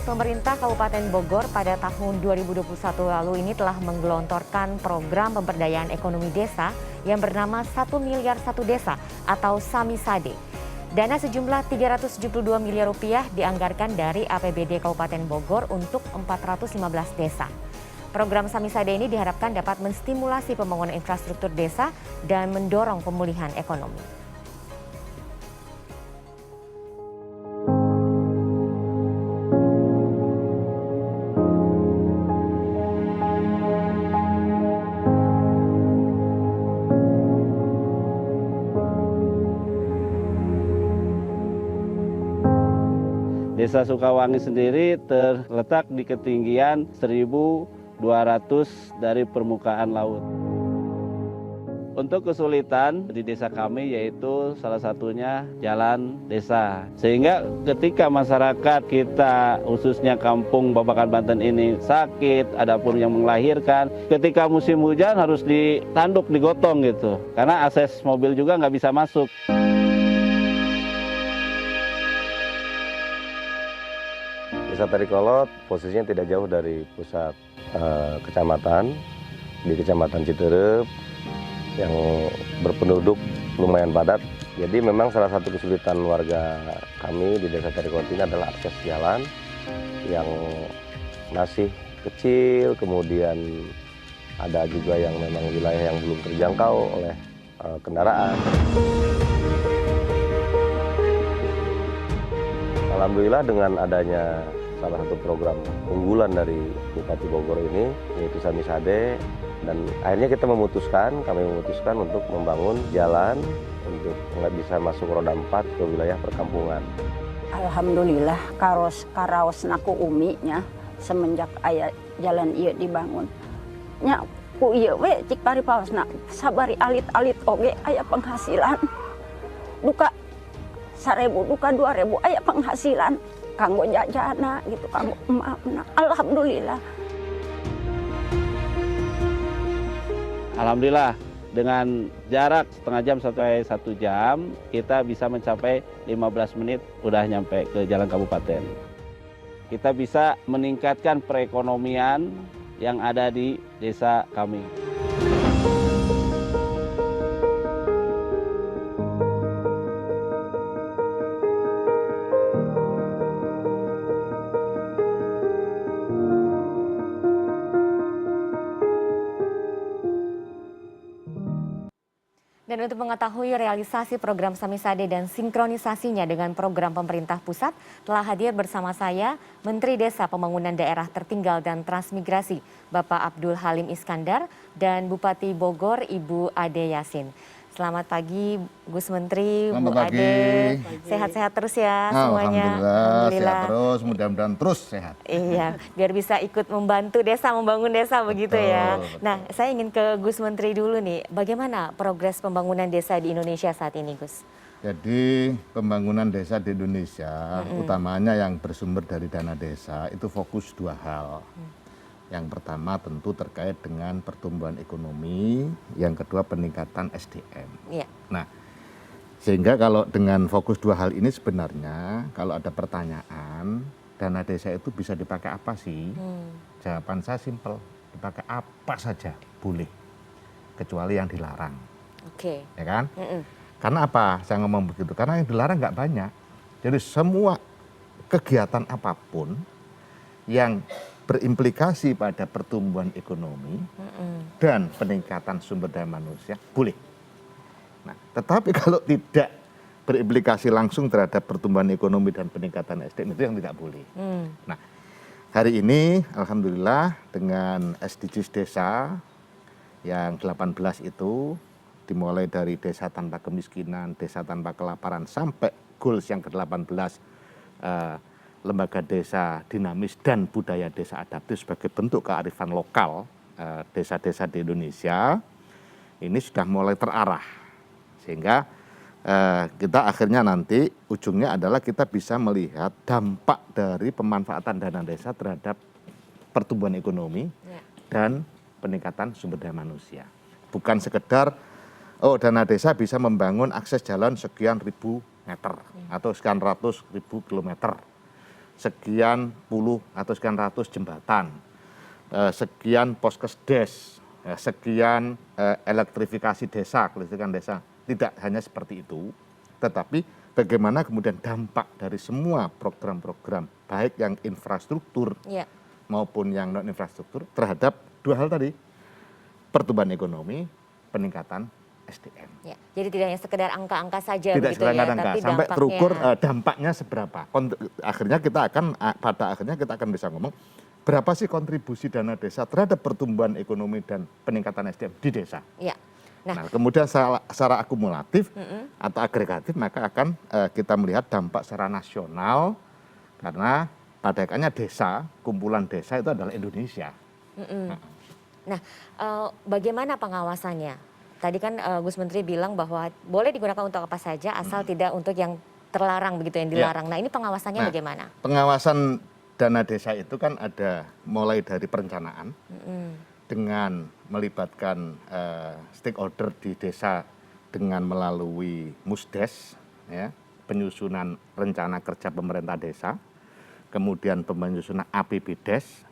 Pemerintah Kabupaten Bogor pada tahun 2021 lalu ini telah menggelontorkan program pemberdayaan ekonomi desa yang bernama 1 miliar 1 desa atau Samisade. Dana sejumlah 372 miliar rupiah dianggarkan dari APBD Kabupaten Bogor untuk 415 desa. Program Samisade ini diharapkan dapat menstimulasi pembangunan infrastruktur desa dan mendorong pemulihan ekonomi. Desa Sukawangi sendiri terletak di ketinggian 1.200 dari permukaan laut. Untuk kesulitan di desa kami yaitu salah satunya jalan desa. Sehingga ketika masyarakat kita khususnya kampung Babakan Banten ini sakit, adapun yang melahirkan, ketika musim hujan harus ditanduk, digotong gitu. Karena akses mobil juga nggak bisa masuk. Desa Tarikolot posisinya tidak jauh dari pusat kecamatan, di Kecamatan Citerep yang berpenduduk lumayan padat. Jadi memang salah satu kesulitan warga kami di Desa Tarikolot ini adalah akses jalan yang masih kecil, kemudian ada juga yang memang wilayah yang belum terjangkau oleh kendaraan. Alhamdulillah dengan adanya salah satu program unggulan dari Bupati Bogor ini, yaitu Samisade, dan akhirnya kami memutuskan untuk membangun jalan untuk nggak bisa masuk roda 4 ke wilayah perkampungan. Alhamdulillah karaos naku uminya semenjak aya jalan ieu dibangun. Nya ku ieu we cik paripaosna sabari alit-alit oge aya penghasilan. Duka 1.000, duka 2.000 aya penghasilan. Kanggo jajana gitu, kanggo emak-emak. Alhamdulillah. Alhamdulillah dengan jarak setengah jam sampai 1 jam kita bisa mencapai 15 menit udah nyampe ke jalan kabupaten. Kita bisa meningkatkan perekonomian yang ada di desa kami. Dan untuk mengetahui realisasi program Samisade dan sinkronisasinya dengan program pemerintah pusat, telah hadir bersama saya Menteri Desa Pembangunan Daerah Tertinggal dan Transmigrasi, Bapak Abdul Halim Iskandar, dan Bupati Bogor, Ibu Ade Yasin. Selamat pagi Gus Menteri, Bu Ade. Sehat-sehat terus ya semuanya. Alhamdulillah, sehat terus, mudah-mudahan terus sehat. Iya, biar bisa ikut membantu desa, membangun desa begitu ya. Betul. Nah, saya ingin ke Gus Menteri dulu nih. Bagaimana progres pembangunan desa di Indonesia saat ini, Gus? Jadi pembangunan desa di Indonesia, utamanya yang bersumber dari dana desa, itu fokus 2 hal. Yang pertama tentu terkait dengan pertumbuhan ekonomi, yang kedua peningkatan SDM. Iya. Nah, sehingga kalau dengan fokus 2 hal ini sebenarnya kalau ada pertanyaan, dana desa itu bisa dipakai apa sih? Jawaban saya simpel, dipakai apa saja boleh, kecuali yang dilarang. Oke. Ya kan? Karena apa saya ngomong begitu? Karena yang dilarang nggak banyak. Jadi semua kegiatan apapun yang berimplikasi pada pertumbuhan ekonomi dan peningkatan sumber daya manusia boleh. Nah, tetapi kalau tidak berimplikasi langsung terhadap pertumbuhan ekonomi dan peningkatan SDM itu yang tidak boleh. Nah, hari ini alhamdulillah dengan SDGs desa yang 18 itu dimulai dari desa tanpa kemiskinan, desa tanpa kelaparan sampai goals yang ke-18 lembaga desa dinamis dan budaya desa adaptif sebagai bentuk kearifan lokal desa-desa di Indonesia ini sudah mulai terarah sehingga kita akhirnya nanti ujungnya adalah kita bisa melihat dampak dari pemanfaatan dana desa terhadap pertumbuhan ekonomi dan peningkatan sumber daya manusia. Bukan sekedar dana desa bisa membangun akses jalan sekian ribu meter atau sekian ratus ribu kilometer. sekian puluh atau sekian ratus jembatan, sekian poskesdes, sekian elektrifikasi desa, kelistrikan desa. Tidak hanya seperti itu, tetapi bagaimana kemudian dampak dari semua program-program, baik yang infrastruktur maupun yang non-infrastruktur terhadap dua hal tadi, pertumbuhan ekonomi, peningkatan SDM. Ya, jadi tidak hanya sekedar angka-angka saja tidak begitu ya, angka, tapi sampai terukur dampaknya seberapa. Akhirnya kita akan bisa ngomong berapa sih kontribusi dana desa terhadap pertumbuhan ekonomi dan peningkatan SDM di desa. Ya. Nah, kemudian secara akumulatif atau agregatif maka akan kita melihat dampak secara nasional, karena pada akhirnya desa, kumpulan desa itu adalah Indonesia. Nah, bagaimana pengawasannya? Tadi kan Gus Menteri bilang bahwa boleh digunakan untuk apa saja asal tidak untuk yang terlarang begitu, yang dilarang. Nah, ini pengawasannya bagaimana? Pengawasan dana desa itu kan ada mulai dari perencanaan dengan melibatkan stakeholder di desa dengan melalui Musdes, ya, penyusunan rencana kerja pemerintah desa, kemudian penyusunan APBDes,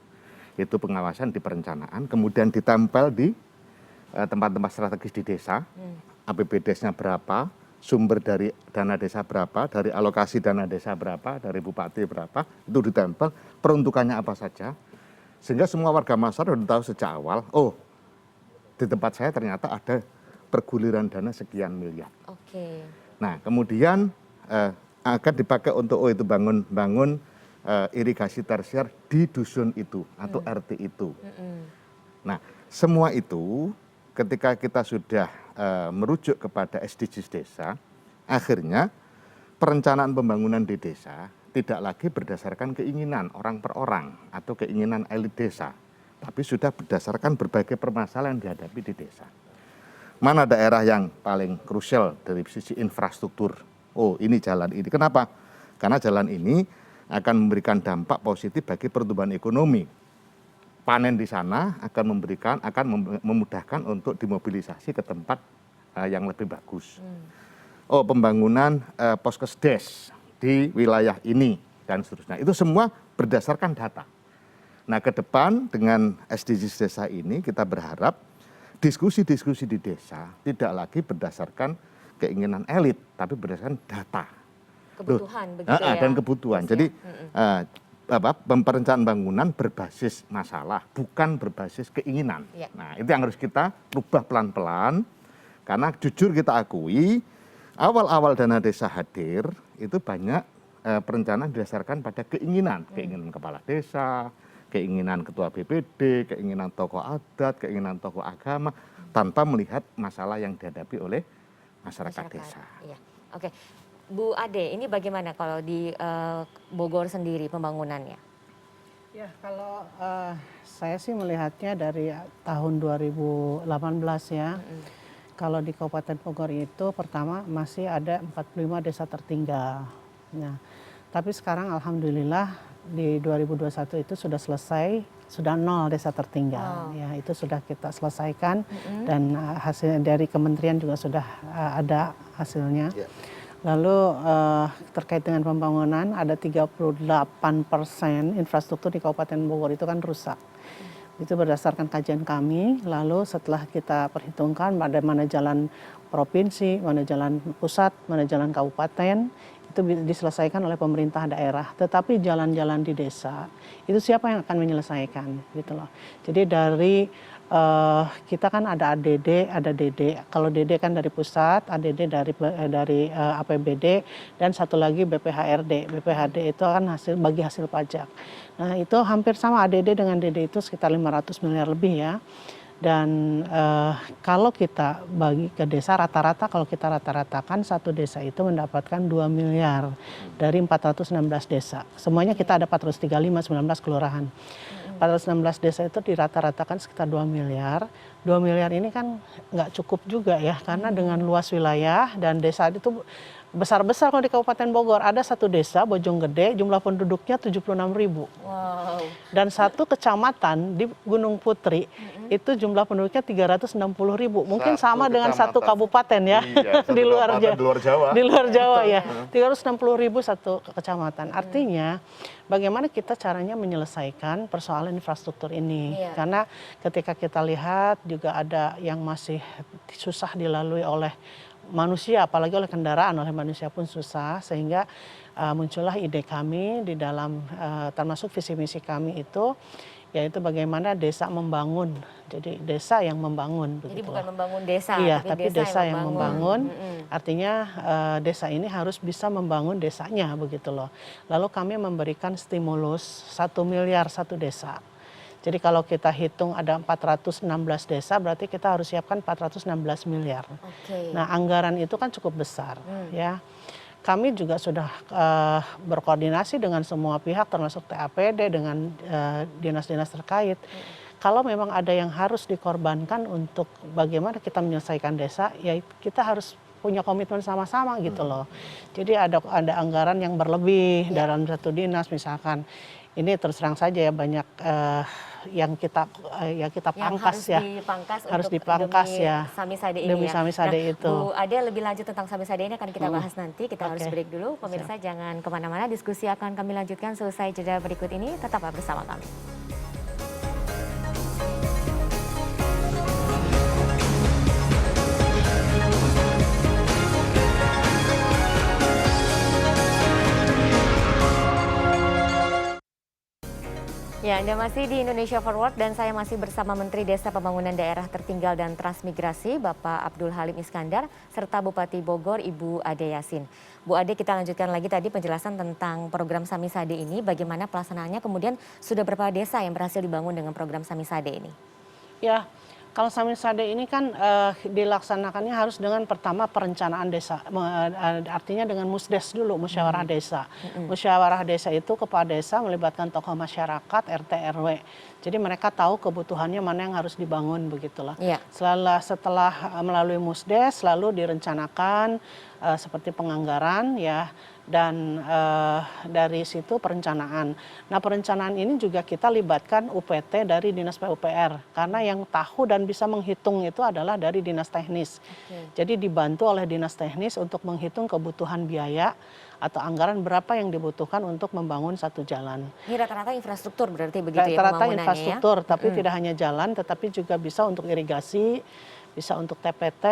itu pengawasan di perencanaan, kemudian ditempel di tempat-tempat strategis di desa, APBDes-nya berapa, sumber dari dana desa berapa, dari alokasi dana desa berapa, dari bupati berapa, itu ditempel, peruntukannya apa saja, sehingga semua warga masyarakat sudah tahu sejak awal, oh di tempat saya ternyata ada perguliran dana sekian miliar. Nah, kemudian akan dipakai untuk itu bangun irigasi tersier di dusun itu atau RT itu. Nah, semua itu ketika kita sudah merujuk kepada SDGs desa, akhirnya perencanaan pembangunan di desa tidak lagi berdasarkan keinginan orang per orang atau keinginan elit desa, tapi sudah berdasarkan berbagai permasalahan yang dihadapi di desa. Mana daerah yang paling krusial dari sisi infrastruktur? Oh, ini jalan ini. Kenapa? Karena jalan ini akan memberikan dampak positif bagi pertumbuhan ekonomi. Panen di sana akan memudahkan untuk dimobilisasi ke tempat yang lebih bagus. Oh, pembangunan poskesdes di wilayah ini dan seterusnya. Itu semua berdasarkan data. Nah, ke depan dengan SDGs desa ini kita berharap diskusi-diskusi di desa tidak lagi berdasarkan keinginan elit, tapi berdasarkan data. Kebutuhan begitu ya. Dan kebutuhan. Jadi perencanaan bangunan berbasis masalah, bukan berbasis keinginan. Nah, itu yang harus kita rubah pelan-pelan, karena jujur kita akui awal-awal dana desa hadir itu banyak perencanaan didasarkan pada keinginan kepala desa, keinginan ketua BPD, keinginan tokoh adat, keinginan tokoh agama, tanpa melihat masalah yang dihadapi oleh masyarakat desa. Iya. Oke, Bu Ade, ini bagaimana kalau di Bogor sendiri pembangunannya? Ya, kalau saya sih melihatnya dari tahun 2018 ya. Kalau di Kabupaten Bogor itu pertama masih ada 45 desa tertinggal. Nah, tapi sekarang alhamdulillah di 2021 itu sudah selesai, sudah 0 desa tertinggal. Ya, itu sudah kita selesaikan dan hasil dari kementerian juga sudah ada hasilnya. Lalu terkait dengan pembangunan ada 38% infrastruktur di Kabupaten Bogor itu kan rusak. Itu berdasarkan kajian kami, lalu setelah kita perhitungkan mana jalan provinsi, mana jalan pusat, mana jalan kabupaten, itu diselesaikan oleh pemerintah daerah. Tetapi jalan-jalan di desa, itu siapa yang akan menyelesaikan gitu loh. Jadi dari kita kan ada ADD, ada DD. Kalau DD kan dari pusat, ADD dari APBD, dan satu lagi BPHRD. BPHD itu kan bagi hasil pajak. Nah, itu hampir sama ADD dengan DD itu sekitar 500 miliar lebih ya. Dan kalau kita bagi ke desa rata-rata, kalau kita rata-ratakan satu desa itu mendapatkan 2 miliar dari 416 desa. Semuanya kita ada 435, 19 kelurahan. 416 desa itu dirata-ratakan sekitar 2 miliar. 2 miliar ini kan nggak cukup juga ya, karena dengan luas wilayah dan desa itu besar-besar kalau di Kabupaten Bogor. Ada satu desa, Bojonggede, jumlah penduduknya 76.000. Wow. Dan satu kecamatan di Gunung Putri, itu jumlah penduduknya 360.000. Mungkin sama dengan satu kabupaten ya, Iya, di luar Jawa. Di luar Jawa ya, 360.000 satu kecamatan. Artinya, bagaimana kita caranya menyelesaikan persoalan infrastruktur ini? Iya. Karena ketika kita lihat juga ada yang masih susah dilalui oleh manusia, apalagi oleh kendaraan, oleh manusia pun susah, sehingga muncullah ide kami di dalam termasuk visi misi kami itu, yaitu bagaimana desa membangun. Jadi desa yang membangun. Jadi begitu bukan loh. membangun desa, Iya, tapi desa yang membangun. Mm-mm. Artinya desa ini harus bisa membangun desanya begitu loh. Lalu kami memberikan stimulus 1 miliar satu desa. Jadi kalau kita hitung ada 416 desa, berarti kita harus siapkan 416 miliar. Oke. Nah, anggaran itu kan cukup besar, ya. Kami juga sudah berkoordinasi dengan semua pihak, termasuk TAPD dengan dinas-dinas terkait. Kalau memang ada yang harus dikorbankan untuk bagaimana kita menyelesaikan desa, ya kita harus punya komitmen sama-sama gitu loh. Jadi ada anggaran yang berlebih dalam satu dinas, misalkan. Ini terus terang saja ya, banyak yang kita pangkas ya. Harus dipangkas demi ya. Samisade ini Demi ya. Samisade Nah, itu. Bu Ade, lebih lanjut tentang Samisade ini akan kita bahas nanti. Kita harus break dulu. Pemirsa jangan kemana-mana. Diskusi akan kami lanjutkan selesai jeda berikut ini. Tetaplah bersama kami. Ya, Anda masih di Indonesia Forward dan saya masih bersama Menteri Desa Pembangunan Daerah Tertinggal dan Transmigrasi, Bapak Abdul Halim Iskandar, serta Bupati Bogor, Ibu Ade Yasin. Bu Ade, kita lanjutkan lagi tadi penjelasan tentang program Samisade ini, bagaimana pelaksanaannya, kemudian sudah berapa desa yang berhasil dibangun dengan program Samisade ini? Ya, kalau Samisade ini kan dilaksanakannya harus dengan pertama perencanaan desa, artinya dengan musdes dulu, musyawarah desa. Musyawarah desa itu kepala desa melibatkan tokoh masyarakat, RT, RW. Jadi mereka tahu kebutuhannya mana yang harus dibangun begitulah. Iya. Setelah melalui musdes, lalu direncanakan seperti penganggaran ya. Dan dari situ perencanaan. Nah, perencanaan ini juga kita libatkan UPT dari Dinas PUPR, karena yang tahu dan bisa menghitung itu adalah dari Dinas Teknis. Jadi dibantu oleh Dinas Teknis untuk menghitung kebutuhan biaya atau anggaran berapa yang dibutuhkan untuk membangun satu jalan. Ini rata-rata infrastruktur berarti begitu ya Rata-rata pembangunannya infrastruktur, ya? tapi tidak hanya jalan, tetapi juga bisa untuk irigasi, bisa untuk TPT,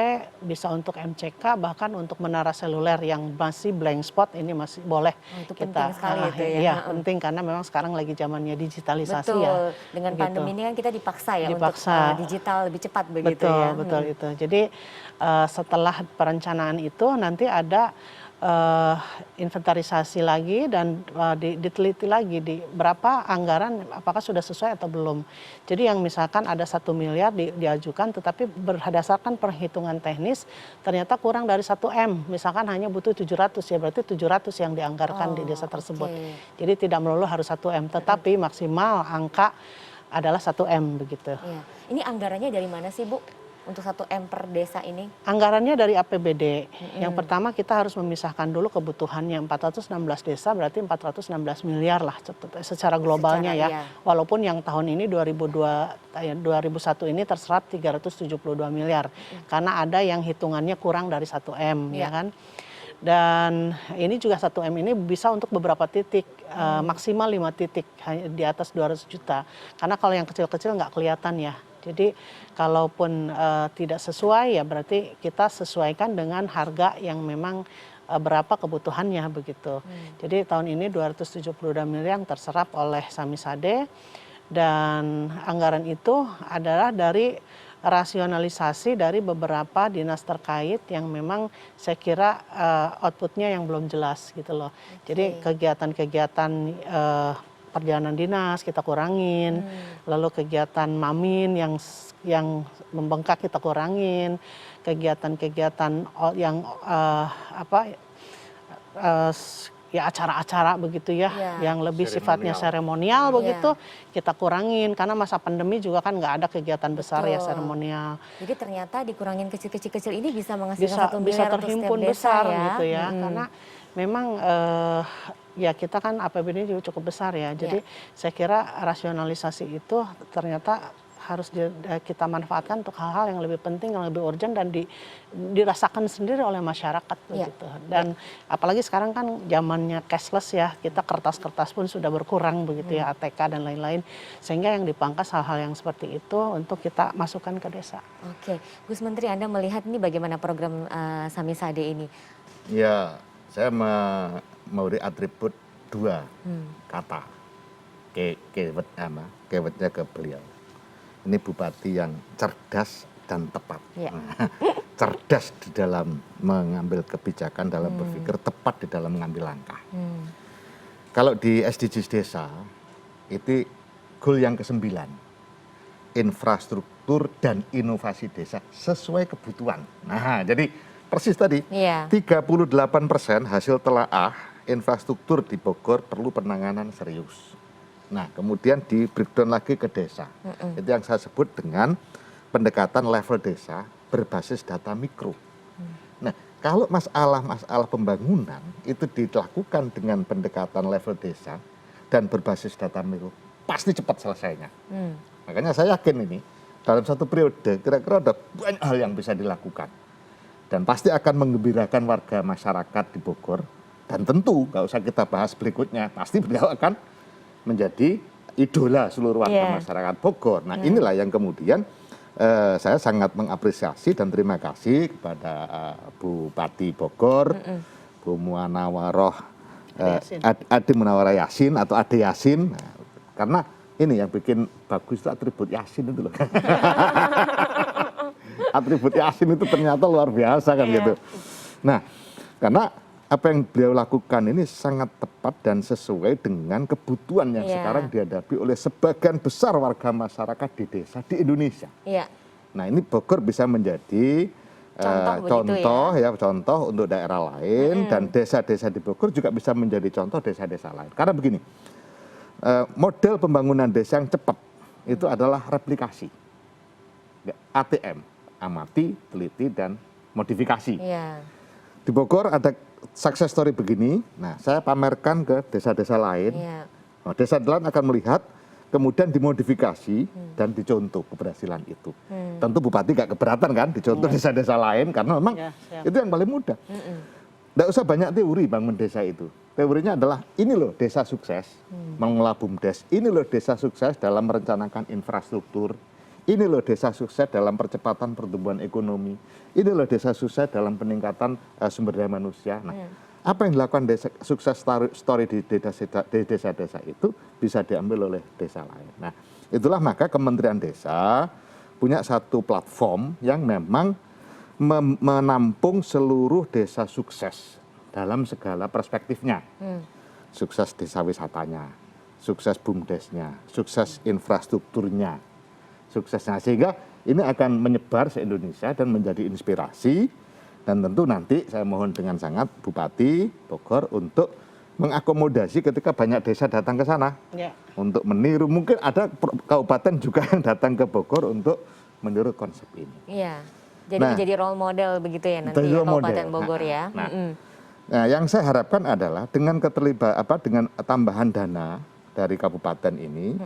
bisa untuk MCK, bahkan untuk menara seluler yang masih blank spot ini masih boleh Itu kita. penting sekali itu ya. Iya, penting karena memang sekarang lagi zamannya digitalisasi. Betul. Ya. Dengan Begitu. pandemi ini kan kita dipaksa ya untuk digital lebih cepat begitu betul, ya. Betul itu. Jadi setelah perencanaan itu nanti ada inventarisasi lagi dan diteliti lagi di berapa anggaran, apakah sudah sesuai atau belum. Jadi yang misalkan ada 1 miliar diajukan, tetapi berdasarkan perhitungan teknis ternyata kurang dari 1 M, misalkan hanya butuh 700 ya, berarti 700 yang dianggarkan di desa tersebut. Jadi tidak melulu harus 1 M, tetapi maksimal angka adalah 1 M begitu. Iya. Ini anggarannya dari mana sih Bu? Untuk 1 M per desa ini? Anggarannya dari APBD. Yang pertama kita harus memisahkan dulu kebutuhannya. 416 desa berarti 416 miliar lah secara globalnya ya. Iya. Walaupun yang tahun ini 2001 ini terserap 372 miliar. Karena ada yang hitungannya kurang dari 1 M ya kan. Dan ini juga 1 M ini bisa untuk beberapa titik, maksimal 5 titik di atas 200 juta. Karena kalau yang kecil-kecil nggak kelihatan ya. Jadi kalaupun tidak sesuai ya berarti kita sesuaikan dengan harga yang memang berapa kebutuhannya begitu. Jadi tahun ini 272 miliar yang terserap oleh Samisade, dan anggaran itu adalah dari rasionalisasi dari beberapa dinas terkait yang memang saya kira outputnya yang belum jelas gitu loh. Jadi kegiatan-kegiatan perjalanan dinas kita kurangin, lalu kegiatan mamin yang membengkak kita kurangin, kegiatan-kegiatan yang ya acara-acara begitu ya, yang lebih sifatnya seremonial begitu kita kurangin karena masa pandemi juga kan nggak ada kegiatan besar ya seremonial. Jadi ternyata dikurangin kecil-kecil ini bisa menghasilkan 1 bisa miliar terhimpun untuk setiap besar desa ya. gitu ya, karena memang ya kita kan APBD juga cukup besar ya, jadi saya kira rasionalisasi itu ternyata harus kita manfaatkan untuk hal-hal yang lebih penting, yang lebih urgent dan dirasakan sendiri oleh masyarakat begitu. Dan apalagi sekarang kan zamannya cashless ya, kita kertas-kertas pun sudah berkurang begitu ya, ATK dan lain-lain, sehingga yang dipangkas hal-hal yang seperti itu untuk kita masukkan ke desa. Oke, Gus Menteri, Anda melihat ini bagaimana program Samisade ini? Ya, saya memberi atribut 2 kata keywordnya ke beliau. Ini bupati yang cerdas dan tepat. Cerdas di dalam mengambil kebijakan, dalam berpikir, tepat di dalam mengambil langkah. Kalau di SDGs desa, itu goal yang ke-9. Infrastruktur dan inovasi desa sesuai kebutuhan. Nah, jadi persis tadi, 38% hasil telaah infrastruktur di Bogor perlu penanganan serius. Nah, kemudian di breakdown lagi ke desa. Itu yang saya sebut dengan pendekatan level desa berbasis data mikro. Nah, kalau masalah pembangunan itu dilakukan dengan pendekatan level desa dan berbasis data mikro, pasti cepat selesainya. Makanya saya yakin ini dalam satu periode kira-kira ada banyak hal yang bisa dilakukan. Dan pasti akan menggembirakan warga masyarakat di Bogor. Dan tentu, nggak usah kita bahas berikutnya, pasti beliau akan menjadi idola seluruh warga masyarakat Bogor. Nah, inilah yang kemudian saya sangat mengapresiasi dan terima kasih kepada Bupati Bogor, Bu Muanawaroh Ade Munawarah Yasin atau Ade Yasin. Nah, karena ini yang bikin bagus itu atribut Yasin itu loh. Atribut Yasin itu ternyata luar biasa kan gitu. Nah, karena apa yang beliau lakukan ini sangat tepat dan sesuai dengan kebutuhan yang sekarang dihadapi oleh sebagian besar warga masyarakat di desa di Indonesia. Nah, ini Bogor bisa menjadi contoh untuk daerah lain dan desa-desa di Bogor juga bisa menjadi contoh desa-desa lain. Karena begini, model pembangunan desa yang cepat itu adalah replikasi, ATM, amati, teliti, dan modifikasi. Di Bogor ada success story begini, nah saya pamerkan ke desa-desa lain. Nah, desa lain akan melihat, kemudian dimodifikasi dan dicontoh keberhasilan itu. Tentu Bupati gak keberatan kan dicontoh desa-desa lain, karena memang itu yang paling mudah. Nggak usah banyak teori bangun desa itu. Teorinya adalah ini loh desa sukses, mengelola BUMDes, ini loh desa sukses dalam merencanakan infrastruktur, ini loh desa sukses dalam percepatan pertumbuhan ekonomi. Ini loh desa sukses dalam peningkatan sumber daya manusia. Nah, apa yang dilakukan sukses story di desa-desa itu bisa diambil oleh desa lain. Nah, itulah maka Kementerian Desa punya satu platform yang memang menampung seluruh desa sukses dalam segala perspektifnya. Sukses desa wisatanya, sukses BUMDesnya, sukses infrastrukturnya, suksesnya, sehingga ini akan menyebar se-Indonesia dan menjadi inspirasi. Dan tentu nanti saya mohon dengan sangat Bupati Bogor untuk mengakomodasi ketika banyak desa datang ke sana untuk meniru. Mungkin ada kabupaten juga yang datang ke Bogor untuk meniru konsep ini. Jadi menjadi role model begitu ya nanti ya, Kabupaten Bogor ya. Nah, yang saya harapkan adalah dengan dengan tambahan dana dari kabupaten ini,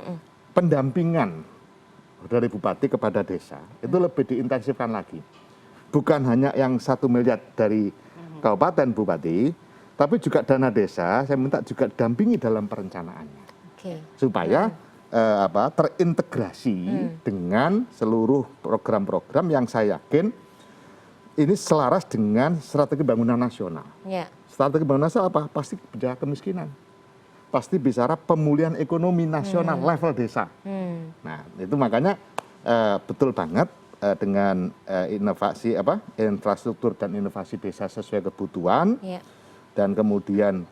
pendampingan dari bupati kepada desa itu lebih diintensifkan lagi. Bukan hanya yang 1 miliar dari kabupaten bupati, tapi juga dana desa saya minta juga dampingi dalam perencanaannya. Supaya terintegrasi dengan seluruh program-program yang saya yakin ini selaras dengan strategi bangunan nasional. Strategi bangunan nasional apa? Pasti bicara kemiskinan. Pasti bicara pemulihan ekonomi nasional level desa. Nah, itu makanya betul banget dengan inovasi infrastruktur dan inovasi desa sesuai kebutuhan. Dan kemudian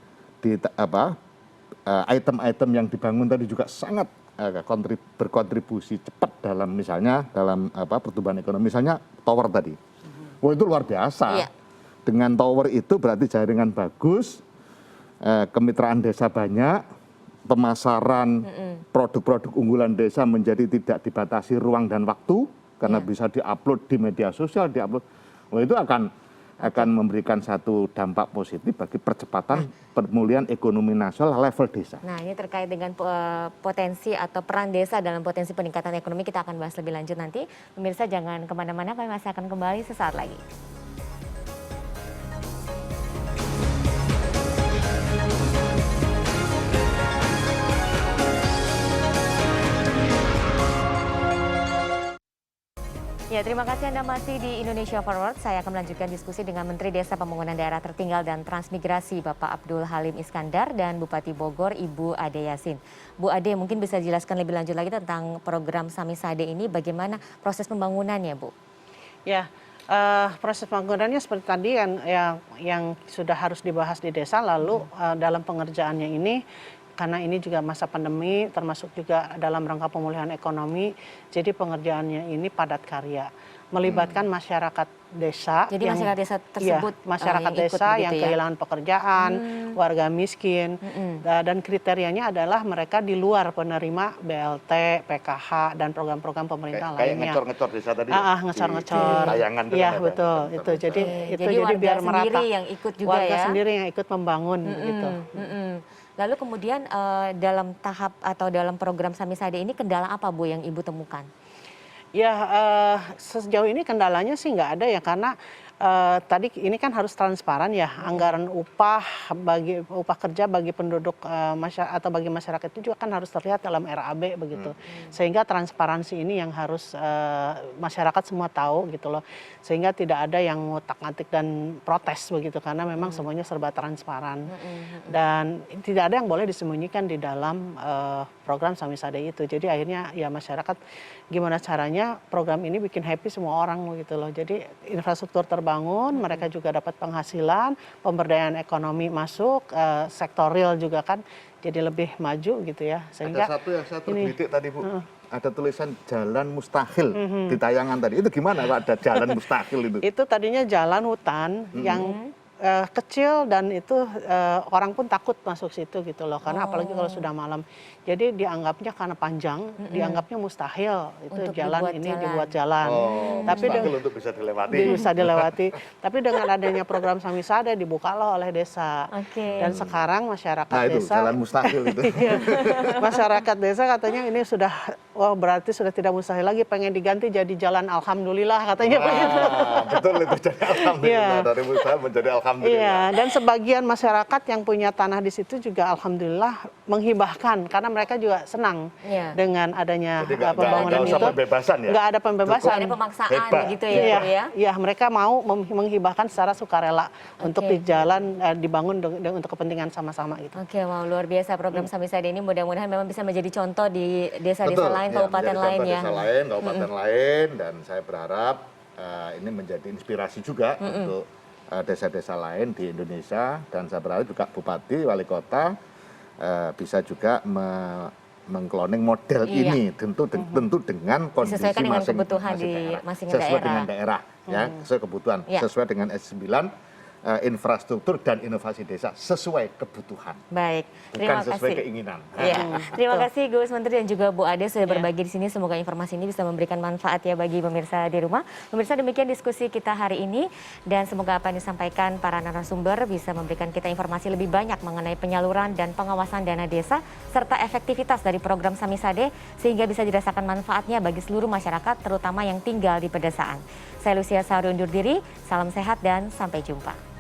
item-item yang dibangun tadi juga sangat berkontribusi cepat dalam misalnya dalam pertumbuhan ekonomi, misalnya tower tadi. Wah, itu luar biasa. Dengan tower itu berarti jaringan bagus, kemitraan desa banyak, pemasaran produk-produk unggulan desa menjadi tidak dibatasi ruang dan waktu karena bisa diupload di media sosial, itu akan memberikan satu dampak positif bagi percepatan pemulihan ekonomi nasional level desa. Nah, ini terkait dengan potensi atau peran desa dalam potensi peningkatan ekonomi, kita akan bahas lebih lanjut nanti. Pemirsa jangan kemana-mana, kami masih akan kembali sesaat lagi. Ya, terima kasih Anda masih di Indonesia Forward. Saya akan melanjutkan diskusi dengan Menteri Desa Pembangunan Daerah Tertinggal dan Transmigrasi Bapak Abdul Halim Iskandar dan Bupati Bogor Ibu Ade Yasin. Bu Ade, mungkin bisa jelaskan lebih lanjut lagi tentang program Samisade ini, bagaimana proses pembangunannya, Bu? Ya, proses pembangunannya seperti tadi yang sudah harus dibahas di desa, lalu dalam pengerjaannya ini karena ini juga masa pandemi, termasuk juga dalam rangka pemulihan ekonomi, jadi pengerjaannya ini padat karya, melibatkan masyarakat desa. Jadi masyarakat desa tersebut, masyarakat desa yang kehilangan pekerjaan, warga miskin, dan kriterianya adalah mereka di luar penerima BLT, PKH, dan program-program pemerintah lainnya. Kayak ngecor-ngecor desa tadi. Ngecor-ngecor. Tayangan. Iya betul, itu. Jadi biar merata. Yang ikut juga warga ya. sendiri yang ikut membangun gitu. Lalu kemudian dalam tahap atau dalam program Samisade ini kendala apa, Bu, yang Ibu temukan? Ya, sejauh ini kendalanya sih nggak ada ya, karena tadi ini kan harus transparan ya, anggaran upah kerja bagi penduduk atau bagi masyarakat itu juga kan harus terlihat dalam RAB begitu. Sehingga transparansi ini yang harus masyarakat semua tahu gitu loh. Sehingga tidak ada yang ngutak-ngatik dan protes begitu, karena memang semuanya serba transparan. Dan tidak ada yang boleh disembunyikan di dalam program Samisade itu. Jadi akhirnya ya masyarakat gimana caranya program ini bikin happy semua orang gitu loh. Jadi infrastruktur terbangun, mereka juga dapat penghasilan, pemberdayaan ekonomi masuk, sektor real juga kan jadi lebih maju gitu ya. Sehingga ada satu yang saya tergelitik tadi, Bu. Ada tulisan jalan mustahil di tayangan tadi. Itu gimana Pak, ada jalan mustahil itu? Itu tadinya jalan hutan yang kecil dan itu orang pun takut masuk situ gitu loh, karena apalagi kalau sudah malam. Jadi dianggapnya karena panjang, dianggapnya mustahil itu untuk jalan ini dibuat jalan. Tapi untuk bisa dilewati. Bisa dilewati. Tapi dengan adanya program Samisade dibukalah oleh desa. Dan sekarang masyarakat desa. Jalan mustahil itu. Masyarakat desa katanya ini sudah, berarti sudah tidak mustahil lagi, pengen diganti jadi jalan alhamdulillah katanya begitu. Betul itu, jadi alhamdulillah dari mustahil menjadi alhamdulillah. Iya, dan sebagian masyarakat yang punya tanah di situ juga alhamdulillah menghibahkan, karena mereka juga senang dengan adanya pembangunan itu. Nggak ada pembebasan. Nggak ada pemaksaan begitu ya. Iya, mereka mau menghibahkan secara sukarela untuk di jalan dibangun untuk kepentingan sama-sama gitu. Oke, wow, luar biasa program Samisade ini, mudah-mudahan memang bisa menjadi contoh di desa-desa lain, kabupaten lain ya. Desa lain, kabupaten lain, dan saya berharap ini menjadi inspirasi juga untuk desa-desa lain di Indonesia, dan saya berharap juga bupati, wali kota bisa juga mengkloning model ini, tentu dengan kondisi dengan kebutuhan di masing-masing sesuai dengan daerah, ya, sesuai kebutuhan, sesuai dengan S9 infrastruktur dan inovasi desa sesuai kebutuhan. Baik, bukan sesuai keinginan. Ya. Terima kasih Gus Menteri dan juga Bu Ade sudah berbagi di sini. Semoga informasi ini bisa memberikan manfaat ya bagi pemirsa di rumah. Pemirsa, demikian diskusi kita hari ini, dan semoga apa yang disampaikan para narasumber bisa memberikan kita informasi lebih banyak mengenai penyaluran dan pengawasan dana desa serta efektivitas dari program Samisade sehingga bisa dirasakan manfaatnya bagi seluruh masyarakat, terutama yang tinggal di pedesaan. Saya Lucia Sauri undur diri, salam sehat dan sampai jumpa.